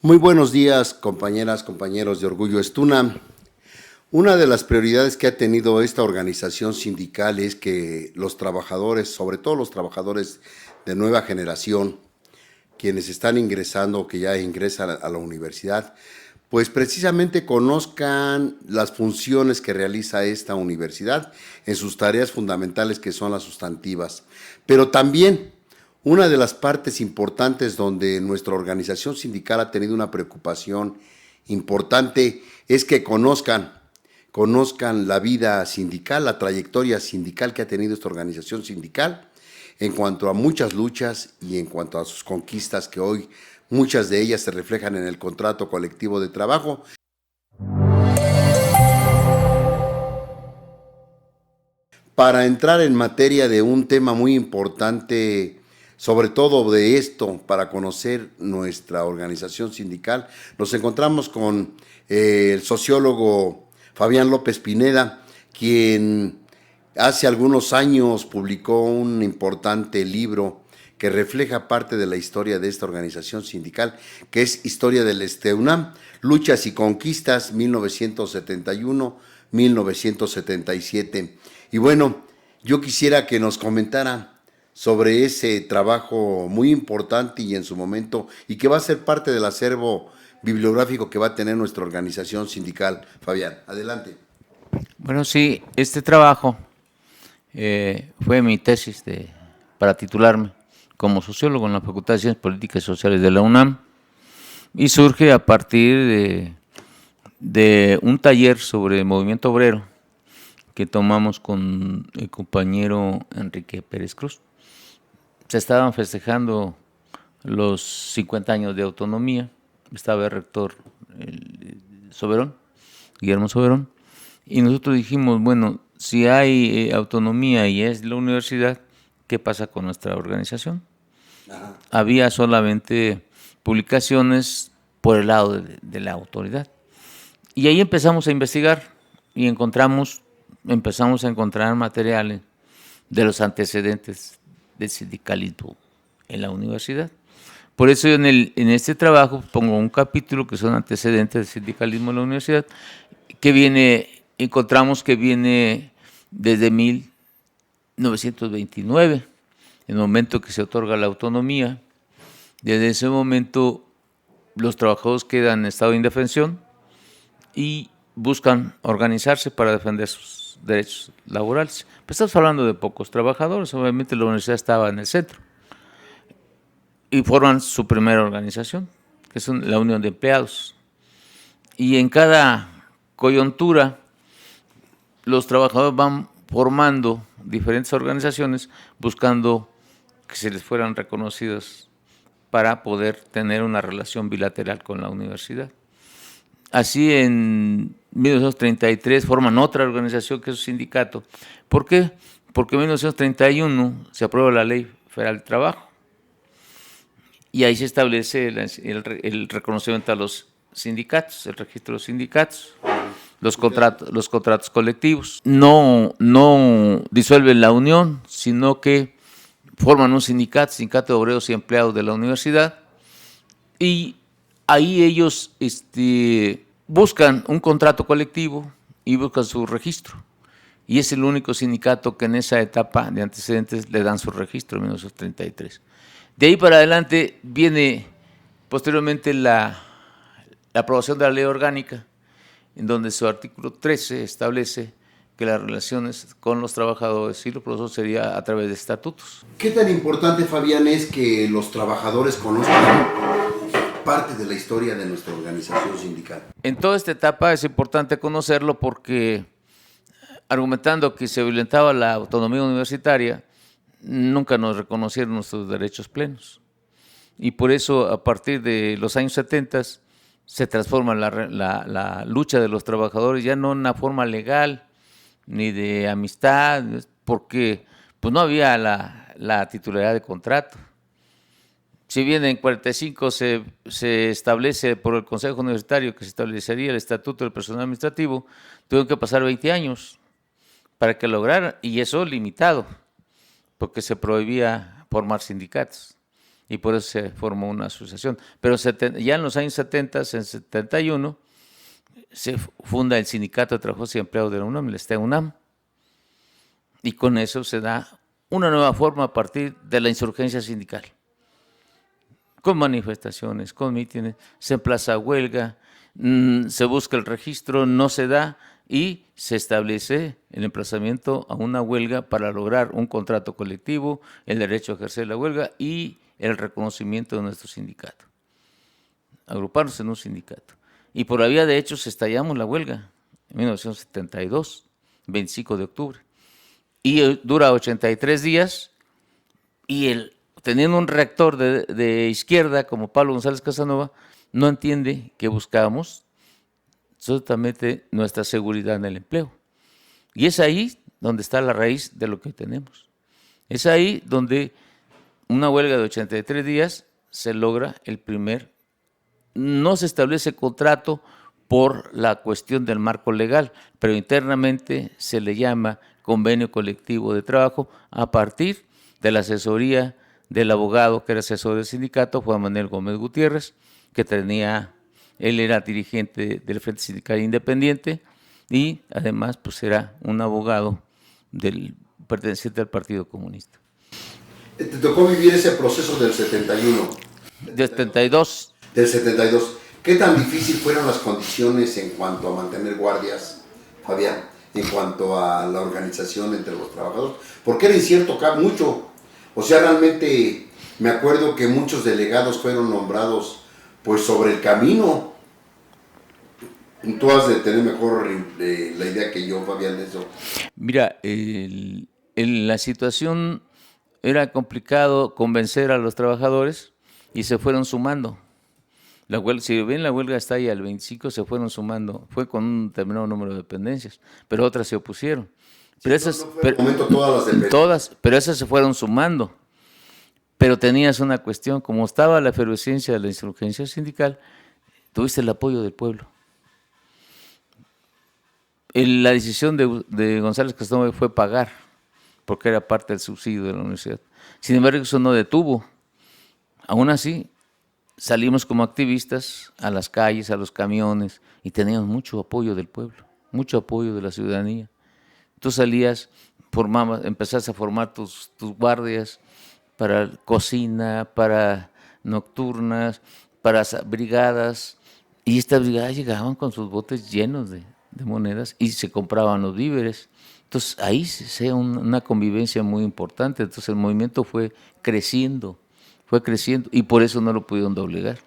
Muy buenos días, compañeras, compañeros de Orgullo Estuna. Una de las prioridades que ha tenido esta organización sindical es que los trabajadores, sobre todo los trabajadores de nueva generación, quienes están ingresando o que ya ingresan a la universidad, pues precisamente conozcan las funciones que realiza esta universidad en sus tareas fundamentales que son las sustantivas. Pero también una de las partes importantes donde nuestra organización sindical ha tenido una preocupación importante es que conozcan la vida sindical, la trayectoria sindical que ha tenido esta organización sindical en cuanto a muchas luchas y en cuanto a sus conquistas que hoy muchas de ellas se reflejan en el contrato colectivo de trabajo. Para entrar en materia de un tema muy importante, sobre todo de esto, para conocer nuestra organización sindical, nos encontramos con el sociólogo Fabián López Pineda, quien hace algunos años publicó un importante libro que refleja parte de la historia de esta organización sindical, que es Historia del STUNAM, Luchas y Conquistas 1971-1977. Y bueno, yo quisiera que nos comentara sobre ese trabajo muy importante y en su momento, y que va a ser parte del acervo bibliográfico que va a tener nuestra organización sindical. Fabián, adelante. Bueno, sí, este trabajo fue mi tesis para titularme como sociólogo en la Facultad de Ciencias Políticas y Sociales de la UNAM, y surge a partir de un taller sobre el movimiento obrero que tomamos con el compañero Enrique Pérez Cruz. Se estaban festejando los 50 años de autonomía, estaba el rector Soberón, Guillermo Soberón, y nosotros dijimos, bueno, si hay autonomía y es la universidad, ¿qué pasa con nuestra organización? Ajá. Había solamente publicaciones por el lado de la autoridad. Y ahí empezamos a investigar y empezamos a encontrar materiales de los antecedentes del sindicalismo en la universidad. Por eso en este trabajo pongo un capítulo que son antecedentes del sindicalismo en la universidad, encontramos que viene desde 1929, en el momento que se otorga la autonomía. Desde ese momento los trabajadores quedan en estado de indefensión y buscan organizarse para defender sus derechos laborales. Pues estamos hablando de pocos trabajadores, obviamente la universidad estaba en el centro, y forman su primera organización, que es la Unión de Empleados. Y en cada coyuntura los trabajadores van formando diferentes organizaciones buscando que se les fueran reconocidos para poder tener una relación bilateral con la universidad. Así en 1933 forman otra organización que es un sindicato. ¿Por qué? Porque en 1931 se aprueba la Ley Federal del Trabajo y ahí se establece el reconocimiento a los sindicatos, el registro de los sindicatos, los contratos colectivos. No disuelven la unión, sino que forman un sindicato de obreros y empleados de la universidad, y ahí ellos buscan un contrato colectivo y buscan su registro. Y es el único sindicato que en esa etapa de antecedentes le dan su registro en 1933. De ahí para adelante viene posteriormente la aprobación de la ley orgánica, en donde su artículo 13 establece que las relaciones con los trabajadores y los profesores sería a través de estatutos. ¿Qué tan importante, Fabián, es que los trabajadores conozcan parte de la historia de nuestra organización sindical? En toda esta etapa es importante conocerlo porque, argumentando que se violentaba la autonomía universitaria, nunca nos reconocieron nuestros derechos plenos. Y por eso, a partir de los años 70, se transforma la lucha de los trabajadores ya no en una forma legal ni de amistad, porque pues no había la titularidad de contrato. Si bien en 45 se establece por el Consejo Universitario que se establecería el Estatuto del Personal Administrativo, tuvieron que pasar 20 años para que lograran, y eso limitado, porque se prohibía formar sindicatos. y por eso se formó una asociación. Pero ya en los años 70, en 71, se funda el Sindicato de Trabajadores y Empleados de la UNAM, el STEUNAM, y con eso se da una nueva forma a partir de la insurgencia sindical, con manifestaciones, con mítines, se emplaza a huelga, se busca el registro, no se da, y se establece el emplazamiento a una huelga para lograr un contrato colectivo, el derecho a ejercer la huelga y el reconocimiento de nuestro sindicato. Agruparnos en un sindicato. Y por la vía de hechos estallamos la huelga en 1972, 25 de octubre. Y dura 83 días y teniendo un rector de izquierda como Pablo González Casanova, no entiende que buscábamos absolutamente nuestra seguridad en el empleo. Y es ahí donde está la raíz de lo que tenemos. Es ahí donde una huelga de 83 días se logra no se establece contrato por la cuestión del marco legal, pero internamente se le llama convenio colectivo de trabajo a partir de la asesoría del abogado que era asesor del sindicato, Juan Manuel Gómez Gutiérrez, que él era dirigente del Frente Sindical Independiente y además pues era un abogado perteneciente al Partido Comunista. ¿Te tocó vivir ese proceso del 71? Del 72. Del 72. ¿Qué tan difícil fueron las condiciones en cuanto a mantener guardias, Fabián, en cuanto a la organización entre los trabajadores? Porque era incierto mucho. O sea, realmente me acuerdo que muchos delegados fueron nombrados pues sobre el camino. Tú has de tener mejor la idea que yo, Fabián, de eso. Mira, la situación era complicado convencer a los trabajadores y se fueron sumando. La huelga, si ven, la huelga está ahí al 25, se fueron sumando. Fue con un determinado número de dependencias, pero otras se opusieron. Pero pero esas se fueron sumando. Pero tenías una cuestión, como estaba la efervescencia de la insurgencia sindical, tuviste el apoyo del pueblo. La decisión de González Casanova fue pagar, porque era parte del subsidio de la universidad. Sin embargo, eso no detuvo. Aún así, salimos como activistas a las calles, a los camiones, y teníamos mucho apoyo del pueblo, mucho apoyo de la ciudadanía. Tú salías, empezaste a formar tus guardias para cocina, para nocturnas, para brigadas, y estas brigadas llegaban con sus botes llenos de monedas y se compraban los víveres. Entonces ahí se una convivencia muy importante. Entonces el movimiento fue creciendo y por eso no lo pudieron doblegar,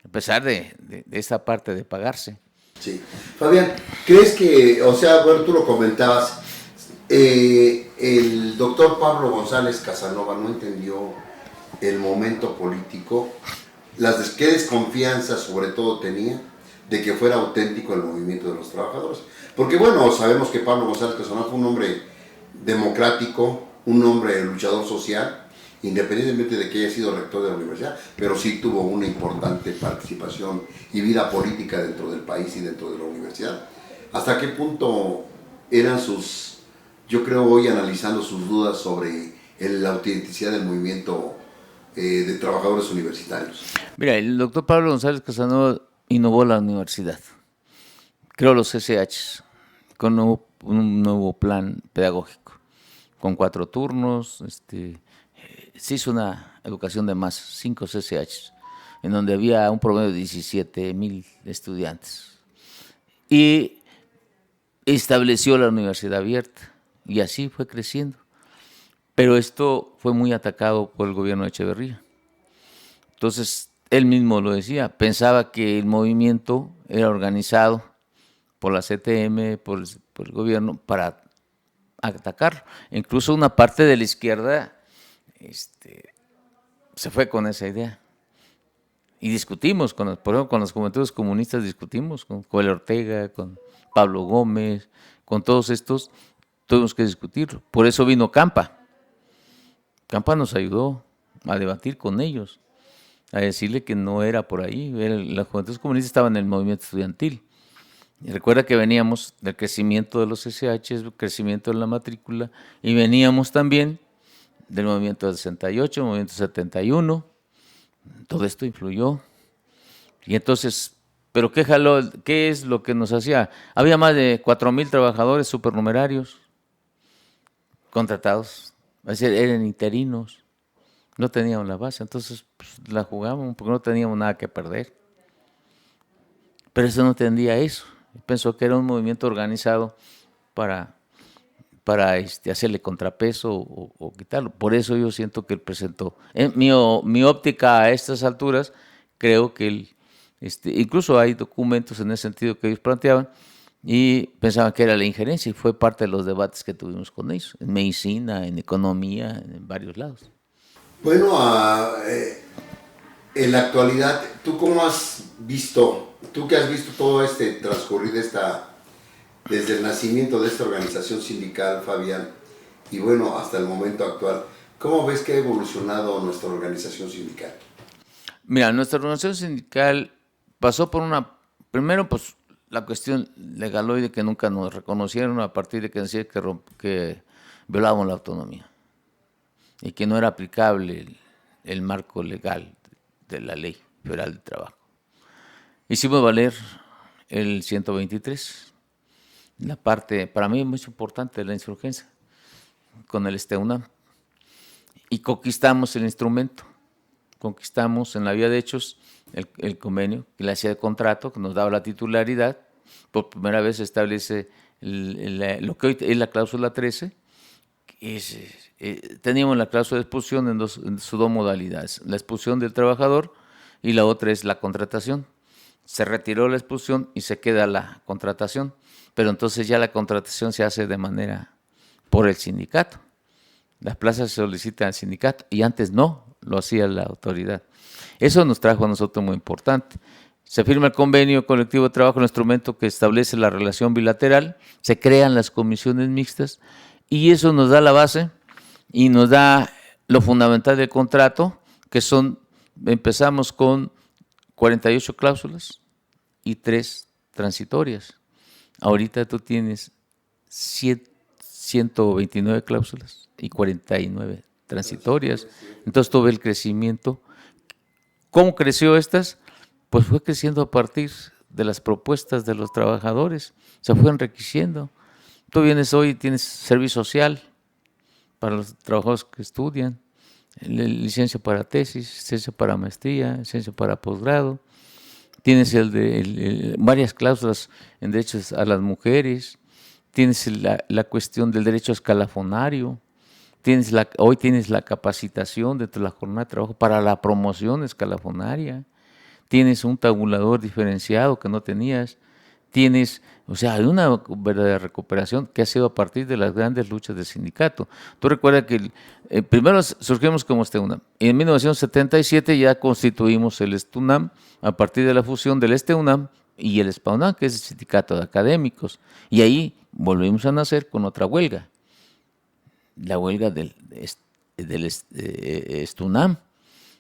a pesar de esa parte de pagarse. Sí. Fabián, ¿crees que, o sea, bueno, tú lo comentabas, el doctor Pablo González Casanova no entendió el momento político, qué desconfianza sobre todo tenía de que fuera auténtico el movimiento de los trabajadores? Porque bueno, sabemos que Pablo González Casanova fue un hombre democrático, un hombre luchador social, independientemente de que haya sido rector de la universidad, pero sí tuvo una importante participación y vida política dentro del país y dentro de la universidad. ¿Hasta qué punto eran yo creo hoy analizando sus dudas sobre la autenticidad del movimiento de trabajadores universitarios? Mira, el doctor Pablo González Casanova innovó la universidad, creó los CCH con un nuevo plan pedagógico, con 4 turnos, se hizo una educación de más, 5 CCH, en donde había un promedio de 17,000 estudiantes. Y estableció la universidad abierta, y así fue creciendo. Pero esto fue muy atacado por el gobierno de Echeverría. Entonces, él mismo lo decía, pensaba que el movimiento era organizado por la CTM, por el gobierno, para atacar. Incluso una parte de la izquierda se fue con esa idea. Y discutimos, por ejemplo, con las juventudes comunistas discutimos, con Joel Ortega, con Pablo Gómez, con todos estos, tuvimos que discutirlo. Por eso vino Campa. Campa nos ayudó a debatir con ellos, a decirle que no era por ahí. Las juventudes comunistas estaban en el movimiento estudiantil. Y recuerda que veníamos del crecimiento de los SH, el crecimiento de la matrícula, y veníamos también del movimiento del 68, movimiento 71, Todo esto influyó. Y entonces, ¿pero qué jaló? ¿Qué es lo que nos hacía? Había más de 4,000 trabajadores supernumerarios contratados. Es decir, eran interinos. No teníamos la base. Entonces, pues, la jugábamos porque no teníamos nada que perder. Pero eso no entendía eso. Pensó que era un movimiento organizado para hacerle contrapeso o quitarlo. Por eso yo siento que él presentó. En mi óptica a estas alturas, creo que él, incluso hay documentos en ese sentido que ellos planteaban y pensaban que era la injerencia y fue parte de los debates que tuvimos con ellos, en medicina, en economía, en varios lados. Bueno, en la actualidad, ¿tú cómo has visto, tú que has visto todo transcurrido desde el nacimiento de esta organización sindical, Fabián, y bueno, hasta el momento actual, ¿cómo ves que ha evolucionado nuestra organización sindical? Mira, nuestra organización sindical pasó por primero pues la cuestión legaloide que nunca nos reconocieron a partir de que decía que violábamos la autonomía y que no era aplicable el marco legal de la Ley Federal del Trabajo. Hicimos valer el 123, la parte para mí muy importante de la insurgencia, con el STUNAM, y conquistamos el instrumento. Conquistamos en la vía de hechos el convenio que le hacía el contrato, que nos daba la titularidad. Por primera vez se establece lo que hoy es la cláusula 13. Teníamos la cláusula de expulsión en sus dos modalidades, la expulsión del trabajador y la otra es la contratación. Se retiró la expulsión y se queda la contratación, pero entonces ya la contratación se hace de manera por el sindicato. Las plazas se solicitan al sindicato y antes no, lo hacía la autoridad. Eso nos trajo a nosotros muy importante. Se firma el convenio colectivo de trabajo, el instrumento que establece la relación bilateral, se crean las comisiones mixtas y eso nos da la base y nos da lo fundamental del contrato, que empezamos con 48 cláusulas y 3 transitorias. Ahorita tú tienes 129 cláusulas y 49 transitorias. Entonces tú ves el crecimiento. ¿Cómo creció estas? Pues fue creciendo a partir de las propuestas de los trabajadores. Se fue enriqueciendo. Tú vienes hoy y tienes servicio social para los trabajadores que estudian, licencia para tesis, licencia para maestría, licencia para posgrado. Tienes varias cláusulas en derechos a las mujeres. Tienes la cuestión del derecho escalafonario. Hoy tienes la capacitación dentro de la jornada de trabajo para la promoción escalafonaria. Tienes un tabulador diferenciado que no tenías. Hay una verdadera recuperación que ha sido a partir de las grandes luchas del sindicato. Tú recuerdas que primero surgimos como STUNAM y en 1977 ya constituimos el STUNAM a partir de la fusión del STUNAM y el SPAUNAM, que es el sindicato de académicos. Y ahí volvimos a nacer con otra huelga, la huelga del STUNAM.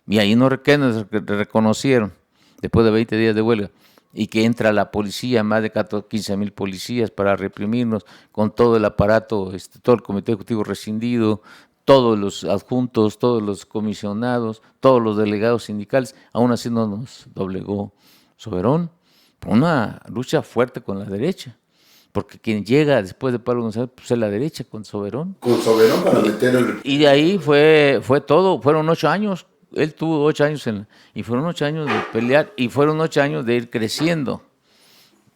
Y ahí nos reconocieron, después de 20 días de huelga, y que entra la policía, más de 15,000 policías para reprimirnos, con todo el aparato, todo el comité ejecutivo rescindido, todos los adjuntos, todos los comisionados, todos los delegados sindicales. Aún así no nos doblegó Soberón. Una lucha fuerte con la derecha, porque quien llega después de Pablo González pues es la derecha con Soberón. Con Soberón para meter el... Y de ahí fue todo, fueron 8 años. Él tuvo 8 años y fueron 8 años de pelear y fueron 8 años de ir creciendo,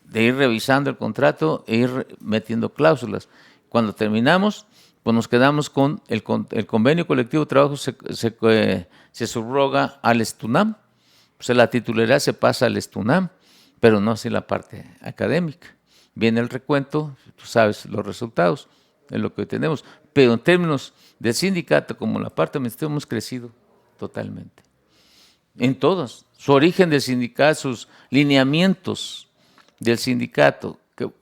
de ir revisando el contrato e ir metiendo cláusulas. Cuando terminamos, pues nos quedamos con el convenio colectivo de trabajo, se subroga al STUNAM, pues la titularidad se pasa al STUNAM, pero no así la parte académica. Viene el recuento, tú sabes los resultados, es lo que tenemos, pero en términos del sindicato como la parte administrativa hemos crecido totalmente. En todos. Su origen del sindicato, sus lineamientos del sindicato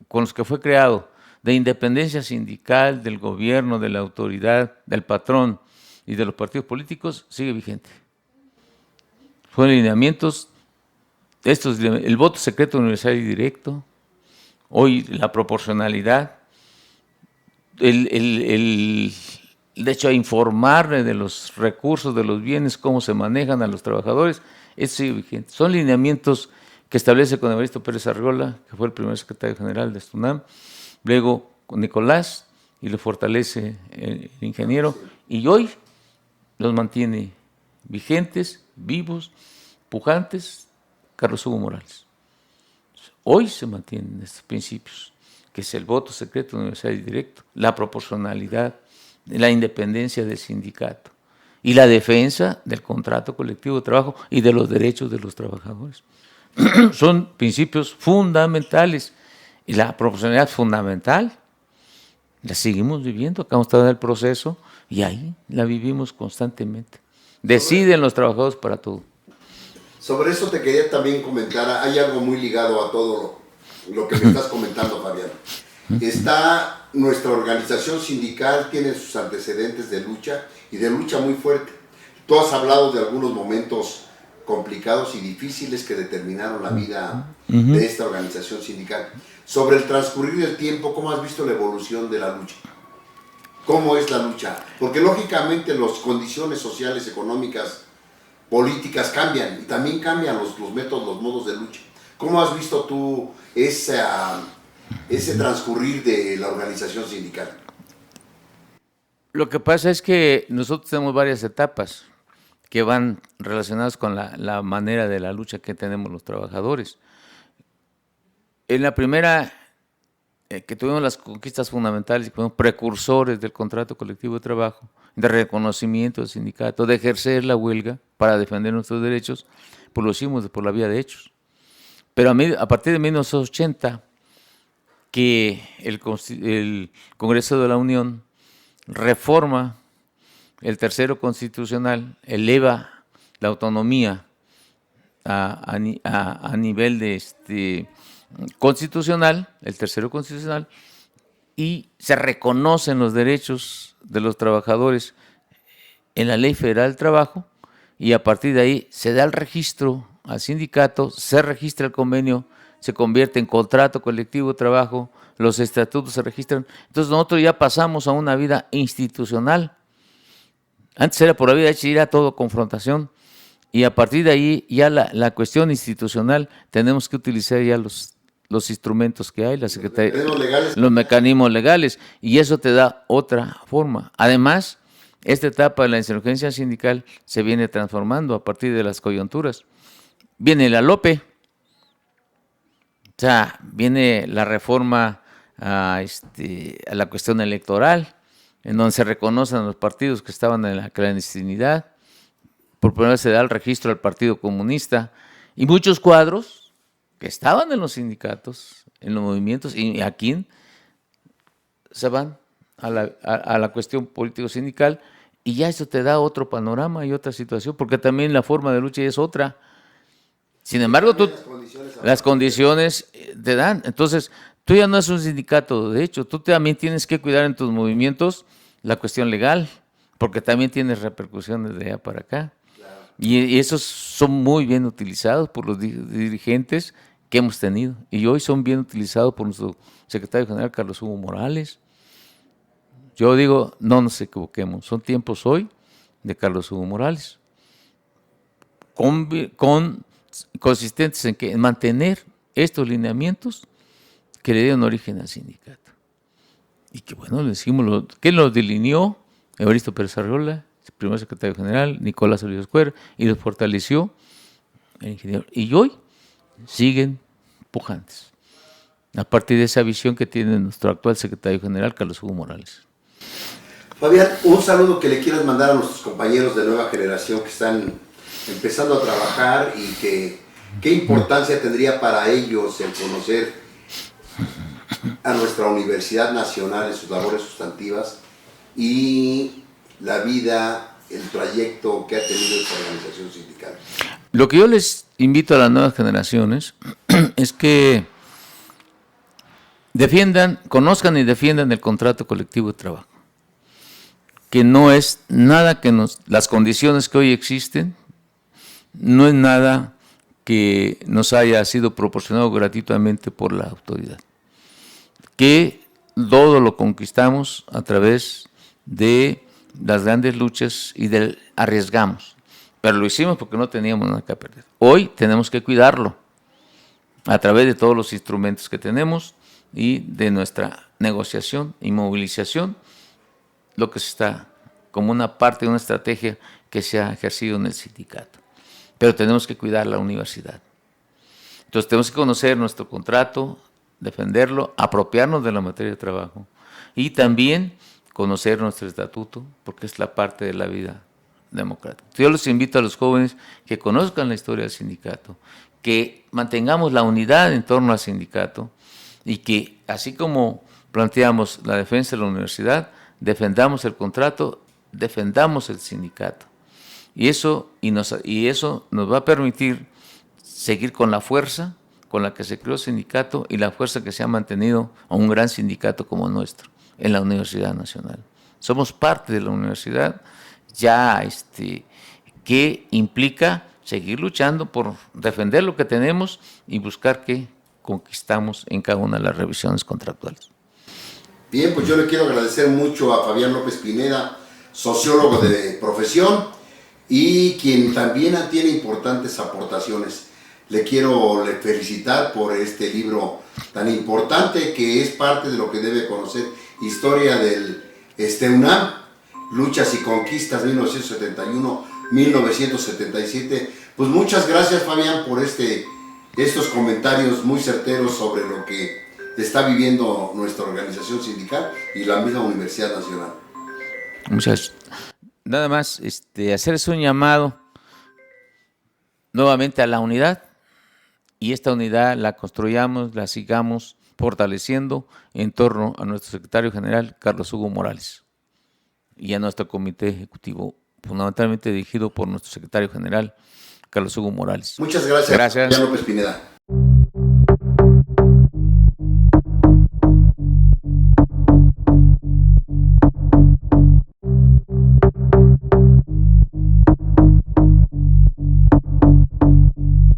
con los que fue creado, de independencia sindical, del gobierno, de la autoridad, del patrón y de los partidos políticos, sigue vigente. Fueron lineamientos, el voto secreto universal y directo, hoy la proporcionalidad, de hecho a informarle de los recursos, de los bienes, cómo se manejan a los trabajadores, eso sigue vigente. Son lineamientos que establece con Evaristo Pérez Arriola, que fue el primer secretario general de STUNAM, luego con Nicolás, y lo fortalece el ingeniero, y hoy los mantiene vigentes, vivos, pujantes, Carlos Hugo Morales. Hoy se mantienen estos principios, que es el voto secreto universal y directo, la proporcionalidad, la independencia del sindicato y la defensa del contrato colectivo de trabajo y de los derechos de los trabajadores. Son principios fundamentales y la proporcionalidad fundamental la seguimos viviendo, acabamos de estar en el proceso y ahí la vivimos constantemente. Deciden los trabajadores para todo. Sobre eso te quería también comentar, hay algo muy ligado a todo lo que me estás comentando, Fabián. Está nuestra organización sindical, tiene sus antecedentes de lucha y de lucha muy fuerte. Tú has hablado de algunos momentos complicados y difíciles que determinaron la vida de esta organización sindical. Sobre el transcurrir del tiempo, ¿cómo has visto la evolución de la lucha? ¿Cómo es la lucha? Porque lógicamente las condiciones sociales, económicas, políticas cambian y también cambian los métodos, los modos de lucha. ¿Cómo has visto tú ese transcurrir de la organización sindical? Lo que pasa es que nosotros tenemos varias etapas que van relacionadas con la manera de la lucha que tenemos los trabajadores. En la primera, que tuvimos las conquistas fundamentales, que fuimos precursores del contrato colectivo de trabajo, de reconocimiento del sindicato, de ejercer la huelga para defender nuestros derechos, pues lo hicimos por la vía de hechos. Pero a partir de 1980, que el Congreso de la Unión reforma el tercero constitucional, eleva la autonomía a nivel de constitucional, el tercero constitucional, y se reconocen los derechos de los trabajadores en la Ley Federal del Trabajo, y a partir de ahí se da el registro al sindicato, se registra el convenio, se convierte en contrato colectivo de trabajo, los estatutos se registran. Entonces nosotros ya pasamos a una vida institucional. Antes era por la vida hecha, era todo confrontación, y a partir de ahí ya la cuestión institucional tenemos que utilizar ya los instrumentos que hay, la Secretaría, los mecanismos legales, y eso te da otra forma. Además, esta etapa de la insurgencia sindical se viene transformando a partir de las coyunturas. Viene la LOPE, o sea, viene la reforma a la cuestión electoral, en donde se reconocen a los partidos que estaban en la clandestinidad. Por primera vez se da el registro al Partido Comunista y muchos cuadros que estaban en los sindicatos, en los movimientos, y aquí se van a la cuestión político-sindical, y ya eso te da otro panorama y otra situación, porque también la forma de lucha es otra. Sin embargo, las condiciones te dan. Entonces, tú ya no eres un sindicato, de hecho, tú también tienes que cuidar en tus movimientos la cuestión legal, porque también tienes repercusiones de allá para acá. Claro. Y esos son muy bien utilizados por los dirigentes que hemos tenido, y hoy son bien utilizados por nuestro secretario general Carlos Hugo Morales. Yo digo, no nos equivoquemos, son tiempos hoy de Carlos Hugo Morales, consistentes en mantener estos lineamientos que le dieron origen al sindicato. Y que bueno, le decimos, ¿quién los delineó? Evaristo Pérez Arriola, el primer secretario general, Nicolás Oliva Escuer, y los fortaleció el ingeniero. Y hoy siguen pujantes, a partir de esa visión que tiene nuestro actual secretario general, Carlos Hugo Morales. Fabián, un saludo que le quieras mandar a nuestros compañeros de nueva generación que están empezando a trabajar, y qué importancia tendría para ellos el conocer a nuestra Universidad Nacional en sus labores sustantivas y la vida, el trayecto que ha tenido esta organización sindical. Lo que yo les invito a las nuevas generaciones es que conozcan y defiendan el contrato colectivo de trabajo, que no es nada las condiciones que hoy existen, no es nada que nos haya sido proporcionado gratuitamente por la autoridad, que todo lo conquistamos a través de las grandes luchas y arriesgamos. Pero lo hicimos porque no teníamos nada que perder. Hoy tenemos que cuidarlo a través de todos los instrumentos que tenemos y de nuestra negociación y movilización, lo que se está como una parte de una estrategia que se ha ejercido en el sindicato. Pero tenemos que cuidar la universidad. Entonces tenemos que conocer nuestro contrato, defenderlo, apropiarnos de la materia de trabajo y también conocer nuestro estatuto, porque es la parte de la vida democrática. Yo les invito a los jóvenes que conozcan la historia del sindicato, que mantengamos la unidad en torno al sindicato y que, así como planteamos la defensa de la universidad, defendamos el contrato, defendamos el sindicato. Y eso nos va a permitir seguir con la fuerza con la que se creó el sindicato y la fuerza que se ha mantenido a un gran sindicato como nuestro en la Universidad Nacional. Somos parte de la universidad ya que implica seguir luchando por defender lo que tenemos y buscar que conquistamos en cada una de las revisiones contractuales. Bien, pues yo le quiero agradecer mucho a Fabián López Pineda, sociólogo de profesión y quien también tiene importantes aportaciones. Le quiero felicitar por este libro tan importante que es parte de lo que debe conocer, historia del UNAM, luchas y conquistas 1971-1977. Pues muchas gracias, Fabián, por estos comentarios muy certeros sobre lo que está viviendo nuestra organización sindical y la misma Universidad Nacional. Muchas. Nada más hacerles un llamado nuevamente a la unidad, y esta unidad la construyamos, la sigamos fortaleciendo en torno a nuestro secretario general, Carlos Hugo Morales, y a nuestro comité ejecutivo, fundamentalmente dirigido por nuestro secretario general, Carlos Hugo Morales. Muchas gracias, Gracias. Fabián López Pineda.